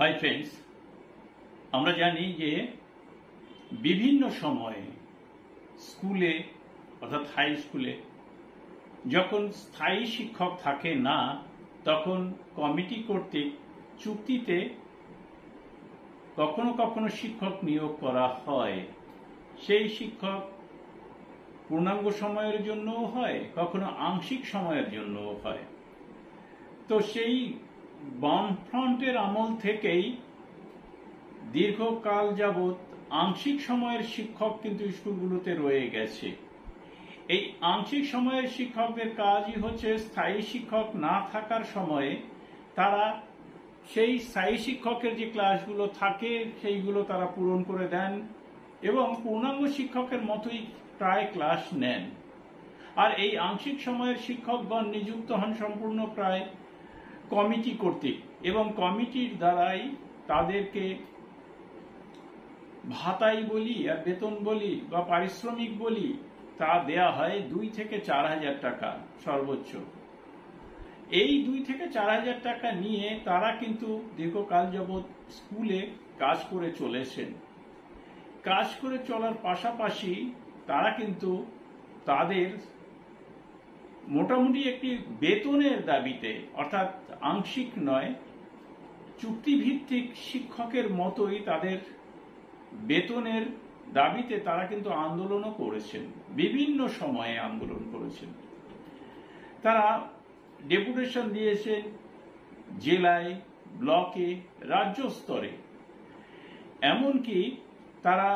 Hi friends, আমরা জানি যে বিভিন্ন সময়ে স্কুলে অর্থাৎ হাই স্কুলে যখন স্থায়ী শিক্ষক থাকে না, তখন কমিটি কর্তৃক চুক্তিতে কখনো কখনো শিক্ষক নিয়োগ করা হয়। সেই শিক্ষক পূর্ণাঙ্গ সময়ের জন্যও হয়, কখনো আংশিক সময়ের জন্যও হয়। তো সেই বামফ্রন্টের আমল থেকেই দীর্ঘকাল যাবৎ আংশিক সময়ের শিক্ষক কিন্তু স্কুলগুলোতে রয়ে গেছে। এই আংশিক সময়ের শিক্ষকদের কাজই হচ্ছে স্থায়ী শিক্ষক না থাকার সময়ে তারা সেই স্থায়ী শিক্ষকের যে ক্লাসগুলো থাকে সেইগুলো তারা পূরণ করে দেন এবং পূর্ণাঙ্গ শিক্ষকের মতোই প্রায় ক্লাস নেন। আর এই আংশিক সময়ের শিক্ষকগণ নিযুক্ত হন সম্পূর্ণ প্রায় কমিটি কর্তৃক, এবং কমিটির দ্বারাই তাদেরকে ভাতাই বলি আর বেতন বলি বা পারিশ্রমিক বলি তা দেয়া হয় 2 থেকে 4 হাজার টাকা সর্বোচ্চ। এই 2 থেকে 4 হাজার টাকা নিয়ে তারা কিন্তু দীর্ঘকাল যাবৎ স্কুলে কাজ করে চলেছেন। কাজ করে চলার পাশাপাশি তারা কিন্তু তাদের মোটামুটি একটি বেতনের দাবিতে, অর্থাৎ আংশিক নয়, চুক্তিভিত্তিক শিক্ষকের মতোই তাদের বেতনের দাবিতে তারা কিন্তু আন্দোলনও করেছেন, বিভিন্ন সময়ে আন্দোলন করেছেন। তারা ডেপুটেশন দিয়েছেন জেলায়, ব্লকে, রাজ্য স্তরে, এমনকি তারা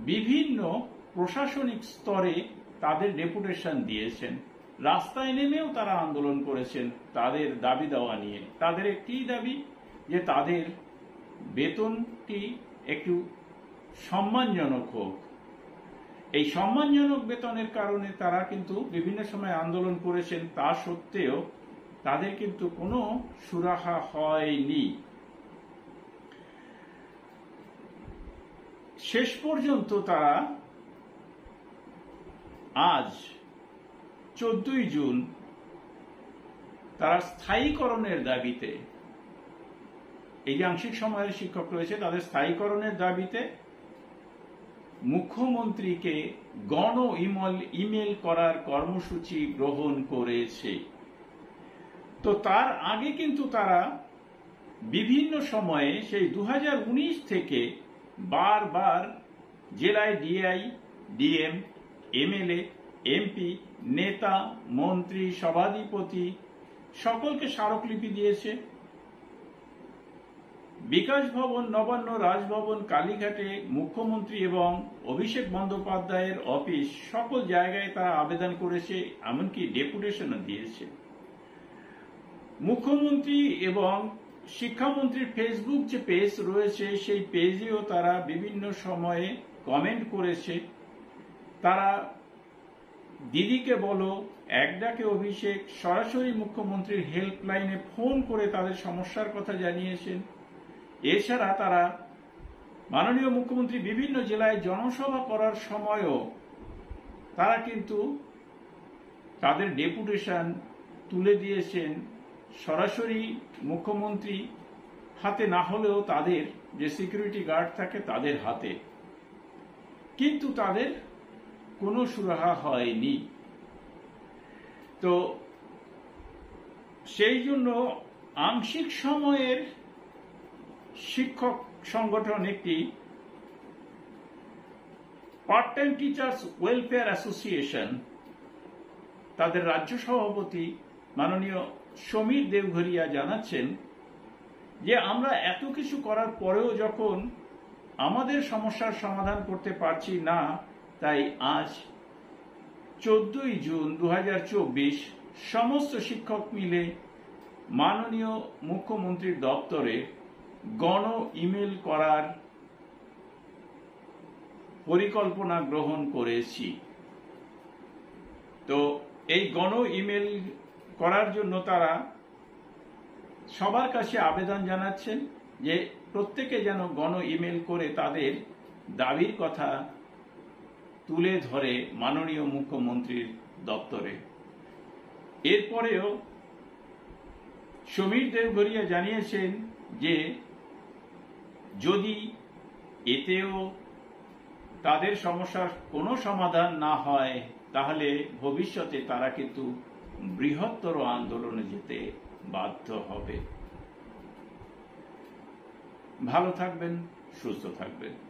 বিভিন্ন প্রশাসনিক স্তরে তাদের ডেপুটেশন দিয়েছেন। রাস্তায় নেমেও তারা আন্দোলন করেছেন তাদের দাবি দেওয়া নিয়ে। তাদের একটিই দাবি যে তাদের বেতনটি একটু সম্মানজনক হোক। এই সম্মানজনক বেতনের কারণে তারা কিন্তু বিভিন্ন সময় আন্দোলন করেছেন, তা সত্ত্বেও তাদের কিন্তু কোনো সুরাহা হয়নি। শেষ পর্যন্ত তারা আজ 14ই জুন তারা স্থায়ীকরণের দাবিতে, এই যে আংশিক সময়ের শিক্ষক রয়েছে তাদের স্থায়ীকরণের দাবিতে মুখ্যমন্ত্রীকে গণ ইমেল করার কর্মসূচি গ্রহণ করেছে। তো তার আগে কিন্তু তারা বিভিন্ন সময়ে সেই 2019 থেকে বারবার জেলায় ডিআই, ডিএম, এমএলএ, এমপি, নেতা, মন্ত্রী, সভাধিপতি সকলকে স্মারকলিপি দিয়েছে। বিকাশ ভবন, নবান্ন, রাজভবন, কালীঘাটে মুখ্যমন্ত্রী এবং অভিষেক বন্দ্যোপাধ্যায়ের অফিস সকল জায়গায় তারা আবেদন করেছে, এমনকি ডেপুটেশনও দিয়েছে। মুখ্যমন্ত্রী এবং শিক্ষামন্ত্রীর ফেসবুক যে পেজ রয়েছে সেই পেজেও তারা বিভিন্ন সময়ে কমেন্ট করেছে। তারা দিদিকে বলো, এক ডাকে অভিষেক, সরাসরি মুখ্যমন্ত্রীর হেল্পলাইনে ফোন করে তাদের সমস্যার কথা জানিয়েছেন। এছাড়া তারা মাননীয় মুখ্যমন্ত্রী বিভিন্ন জেলায় জনসভা করার সময়ও তারা কিন্তু তাদের ডেপুটেশন তুলে দিয়েছেন সরাসরি মুখ্যমন্ত্রী হাতে না হলেও তাদের যে সিকিউরিটি গার্ড থাকে তাদের হাতে, কিন্তু তাদের কোনো সুরাহা হয়নি। তো সেই জন্য আংশিক সময়ের শিক্ষক সংগঠন একটি part time teachers welfare association, তাদের রাজ্য সভাপতি মাননীয় সমীর দেওঘরিয়া জানাচ্ছেন যে আমরা এত কিছু করার পরেও যখন আমাদের সমস্যার সমাধান করতে পারছি না, তাই আজ 14ই জুন 2024 সমস্ত শিক্ষক মিলে মাননীয় মুখ্যমন্ত্রীর দপ্তরে গণ ইমেল করার পরিকল্পনা গ্রহণ করেছি। তো এই গণ ইমেল করার জন্য তারা সবার কাছে আবেদন জানাচ্ছেন যে প্রত্যেকে যেন গণ ইমেল করে তাদের দাবির কথা তুলে ধরে মাননীয় মুখ্যমন্ত্রীর দপ্তরে। এরপরেও সমীর দেওঘরিয়া জানিয়েছেন যে যদি এতেও তাদের সমস্যার কোনো সমাধান না হয় তাহলে ভবিষ্যতে তারা কিন্তু বৃহত্তর আন্দোলনে যেতে বাধ্য হবে। ভালো থাকবেন, সুস্থ থাকবেন।